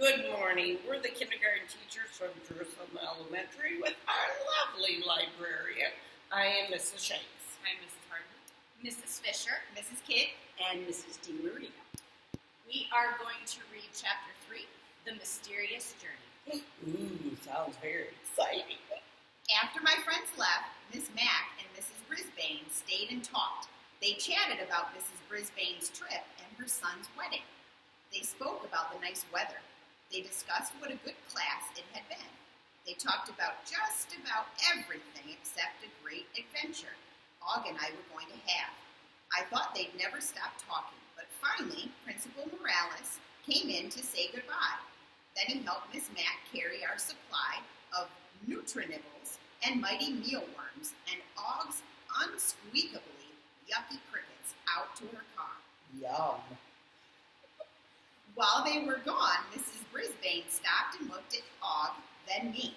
Good morning. We're the kindergarten teachers from Jerusalem Elementary with our lovely librarian. I am Mrs. Shanks. I'm Mrs. Harden. Mrs. Fisher, Mrs. Kidd, and Mrs. DiMaria. We are going to read Chapter 3, The Mysterious Journey. Ooh, sounds very exciting. After my friends left, Miss Mack and Mrs. Brisbane stayed and talked. They chatted about Mrs. Brisbane's trip and her son's wedding. They spoke about the nice weather. They discussed what a good class it had been. They talked about just about everything except a great adventure Og and I were going to have. I thought they'd never stop talking, but finally, Principal Morales came in to say goodbye. Then he helped Miss Mack carry our supply of Nutrinibbles and mighty mealworms and Og's unsqueakably yucky crickets out to her car. Yum. While they were gone, Mrs. Brisbane stopped and looked at Og, then me.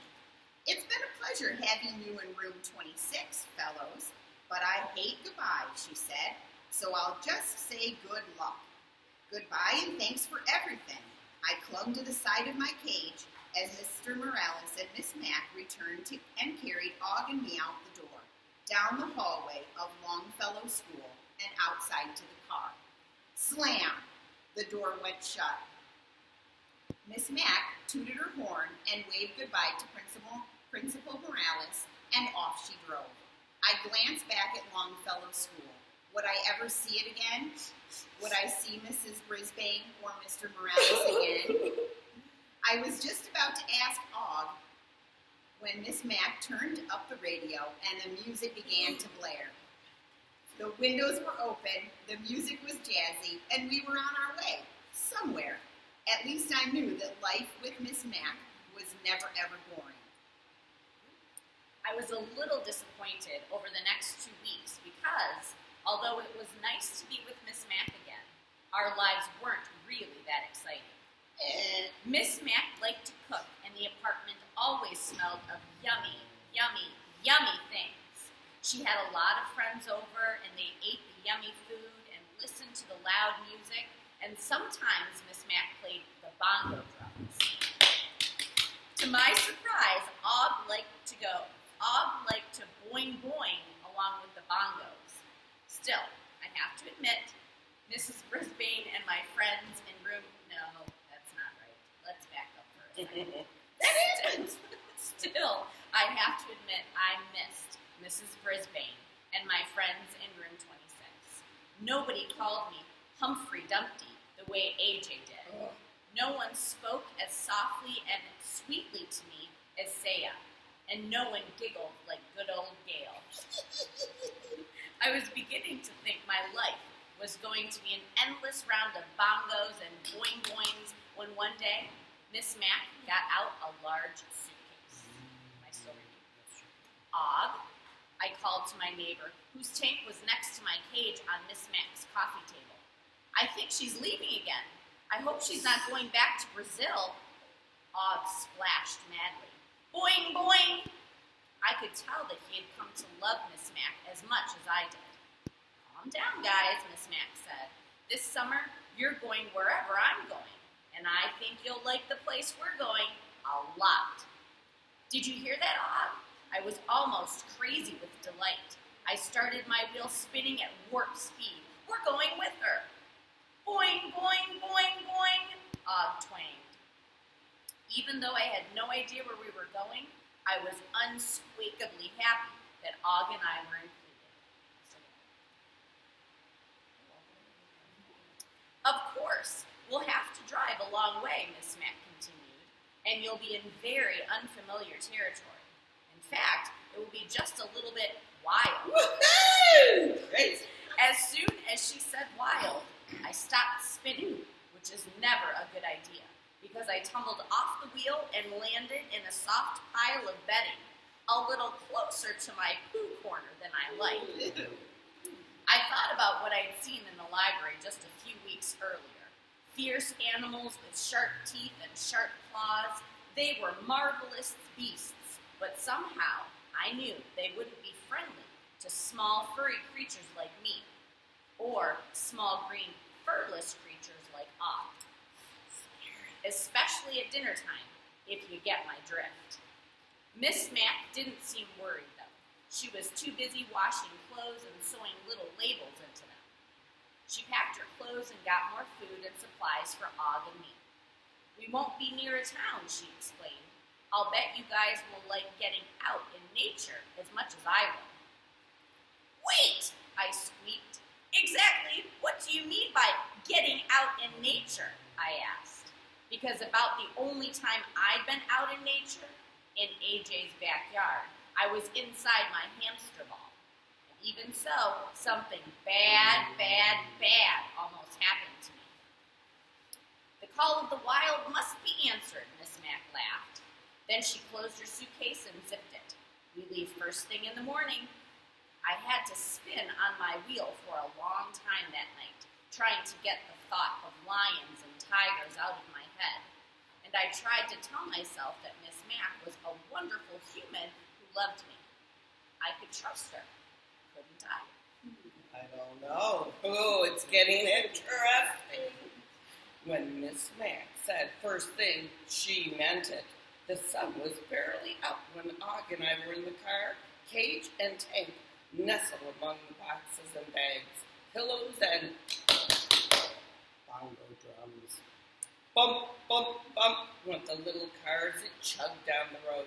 It's been a pleasure having you in room 26, fellows, but I hate goodbye, she said, so I'll just say good luck. Goodbye and thanks for everything. I clung to the side of my cage as Mr. Morales and Miss Mack returned and carried Og and me out the door, down the hallway of Longfellow School and outside to the car. Slam! The door went shut. Miss Mack tooted her horn and waved goodbye to Principal Morales, and off she drove. I glanced back at Longfellow School. Would I ever see it again? Would I see Mrs. Brisbane or Mr. Morales again? I was just about to ask Og when Miss Mack turned up the radio and the music began to blare. The windows were open, the music was jazzy, and we were on our way, somewhere. At least I knew that life with Miss Mack was never, ever boring. I was a little disappointed over the next 2 weeks because, although it was nice to be with Miss Mack again, our lives weren't really that exciting. Miss Mack liked to cook, and the apartment always smelled of yummy, yummy, yummy things. She had a lot of friends over, and they ate the yummy food and listened to the loud music, and sometimes Miss Mack played the bongo drums. To my surprise, Og liked to boing boing along with the bongos. Still, I have to admit, Mrs. Brisbane and my friends in room... No, that's not right. Let's back up for a second. Still, I have to admit I missed Mrs. Brisbane and my friends in room 26. Nobody called me Humphrey Dumpty the way AJ did. No one spoke as softly and sweetly to me as Saya, and no one giggled like good old Gail. I was beginning to think my life was going to be an endless round of bongos and boing boings when one day Miss Mack got out a large suitcase. Am I still reading? Og, I called to my neighbor, whose tank was next to my cage on Miss Mack's coffee table. I think she's leaving again. I hope she's not going back to Brazil. Og splashed madly. Boing, boing! I could tell that he had come to love Miss Mack as much as I did. Calm down, guys, Miss Mack said. This summer, you're going wherever I'm going, and I think you'll like the place we're going a lot. Did you hear that, Og? I was almost crazy with delight. I started my wheel spinning at warp speed. We're going with her. Boing, boing, boing, boing, Og twanged. Even though I had no idea where we were going, I was unsqueakably happy that Og and I were included. Of course, we'll have to drive a long way, Miss Mack continued, and you'll be in very unfamiliar territory. In fact, it will be just a little bit wild. Woohoo! Crazy. As soon as she said wild, I stopped spinning, which is never a good idea, because I tumbled off the wheel and landed in a soft pile of bedding, a little closer to my poo corner than I liked. I thought about what I had seen in the library just a few weeks earlier. Fierce animals with sharp teeth and sharp claws. They were marvelous beasts. But somehow, I knew they wouldn't be friendly to small furry creatures like me, or small green furless creatures like Og. Especially especially at dinner time, if you get my drift. Miss Mac didn't seem worried, though. She was too busy washing clothes and sewing little labels into them. She packed her clothes and got more food and supplies for Og and me. We won't be near a town, she explained. I'll bet you guys will like getting out in nature as much as I will. Wait, I squeaked. Exactly what do you mean by getting out in nature? I asked. Because about the only time I'd been out in nature, in AJ's backyard, I was inside my hamster ball. And even so, something bad almost happened to me. The call of the wild must be answered, Miss Mac laughed. Then she closed her suitcase and zipped it. We leave first thing in the morning. I had to spin on my wheel for a long time that night, trying to get the thought of lions and tigers out of my head. And I tried to tell myself that Miss Mac was a wonderful human who loved me. I could trust her, couldn't I? I don't know. Oh, it's getting interesting. When Miss Mac said first thing, she meant it. The sun was barely up when Og and I were in the car, cage and tank, nestled among the boxes and bags, pillows and bongo drums. Bump, bump, bump went the little car as it chugged down the road.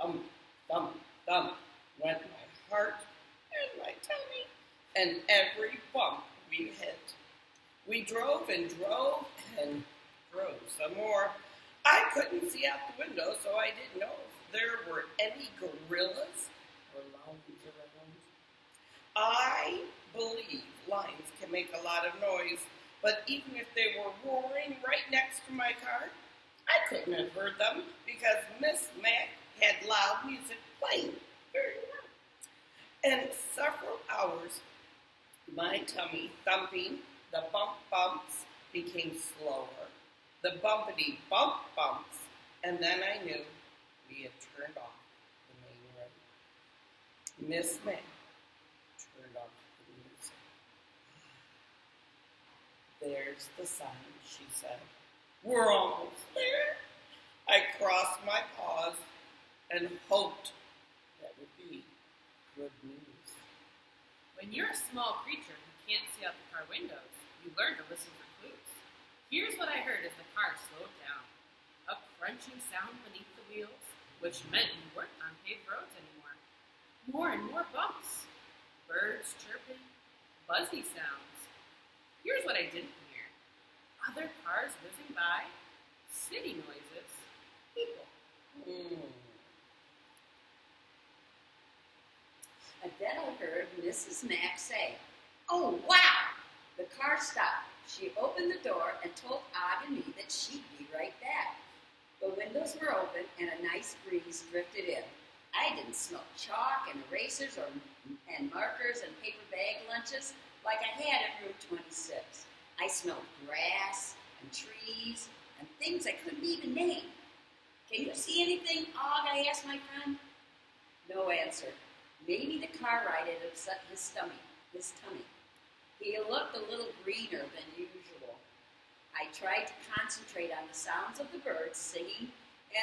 Thump, thump, thump went my heart and my tummy, and every bump we hit. We drove and drove and drove some more. I couldn't see out the window, so I didn't know if there were any gorillas or lions around. I believe lions can make a lot of noise, but even if they were roaring right next to my car, I couldn't have heard them because Miss Mac had loud music playing very loud. And several hours, my tummy thumping, the bump bumps became slower, the bumpity bump bumps, and then I knew we had turned off the main road. Miss Mac turned off the music. There's the sign, she said. We're almost there. I crossed my paws and hoped that would be good news. When you're a small creature who can't see out the car windows, you learn to listen for clues. Here's what I heard as the car slowed down. A crunching sound beneath the wheels, which meant we weren't on paved roads anymore. More and more bumps. Birds chirping, buzzy sounds. Here's what I didn't hear. Other cars whizzing by, city noises, people. And then I heard Mrs. Mac say, "Oh, wow!" The car stopped. She opened the door and told Og and me that she'd be right back. The windows were open and a nice breeze drifted in. I didn't smell chalk and erasers and markers and paper bag lunches like I had at room 26. I smelled grass and trees and things I couldn't even name. "Can you see anything, Og?" I asked my friend. No answer. Maybe the car ride had upset his tummy. He looked a little greener than usual. I tried to concentrate on the sounds of the birds singing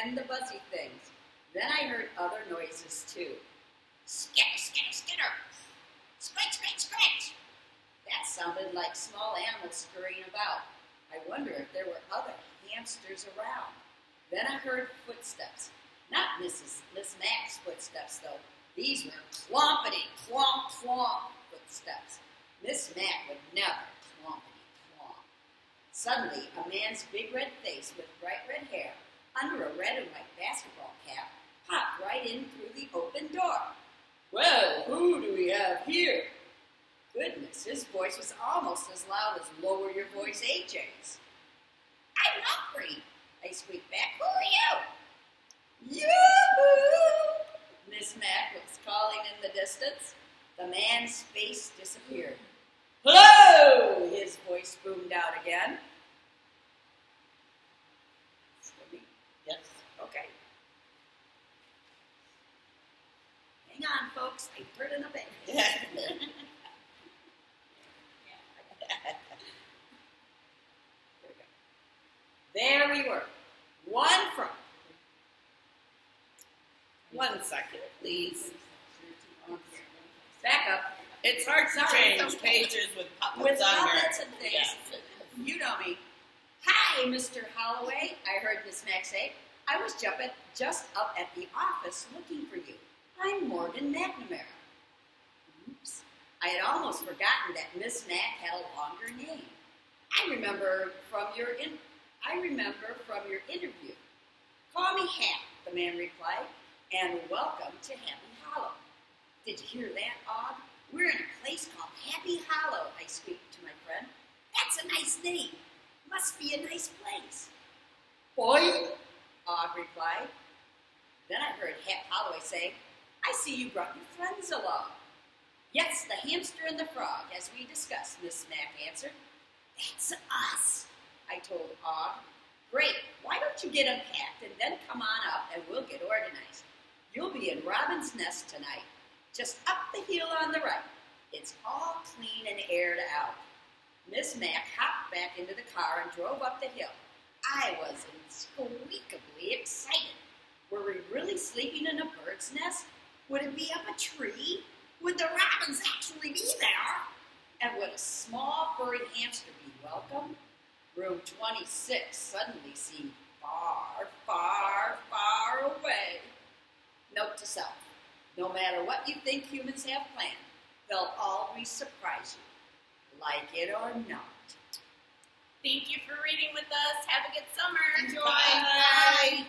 and the buzzy things. Then I heard other noises too. Skitter, skitter, skitter. Scratch, scratch, scratch. That sounded like small animals scurrying about. I wonder if there were other hamsters around. Then I heard footsteps. Not Miss Mac's footsteps, though. These were clompity, clomp, clomp footsteps. Miss Mac would never clompity, clomp. Suddenly, a man's big red face with bright red hair under a red and white basketball cap popped right in through the open door. "Well, who do we have here?" Goodness, his voice was almost as loud as Lower Your Voice AJ's. "I'm Huphrey," I squeaked back. "Who are you?" "Yoo-hoo!" Miss Mac was calling in the distance. The man's face disappeared. "Hello!" his voice boomed out again. Yes, okay. Hang on, folks. I heard in a bit. There we were. One from. 1 second, please. Back up. It's hard to Sorry, change pages with With puppets on puppets there. and things. Yes. You know me. Hi, Mr. Holloway, I heard Miss Mack say. I was just up at the office looking for you. I'm Morgan McNamara. Oops. I had almost forgotten that Miss Mack had a longer name. I remember from your interview. Call me Hap, the man replied, and welcome to Happy Hollow. Did you hear that, Og? We're in a place called Happy Hollow, I squeaked to my friend. That's a nice name. Must be a nice place. Boy, Og replied. Then I heard Hap Holloway say, I see you brought your friends along. Yes, the hamster and the frog, as we discussed, Miss Mack answered. That's us, I told Og. Great, why don't you get unpacked and then come on up and we'll get organized. You'll be in Robin's Nest tonight, just up the hill on the right. It's all clean and aired out. Miss Mack hopped back into the car and drove up the hill. I was unspeakably excited. Were we really sleeping in a bird's nest? Would it be up a tree? Would the robins actually be there? And would a small furry hamster be welcome? Room 26 suddenly seemed far, far, far away. Note to self, no matter what you think humans have planned, they'll always surprise you, like it or not. Thank you for reading with us. Have a good summer. Bye.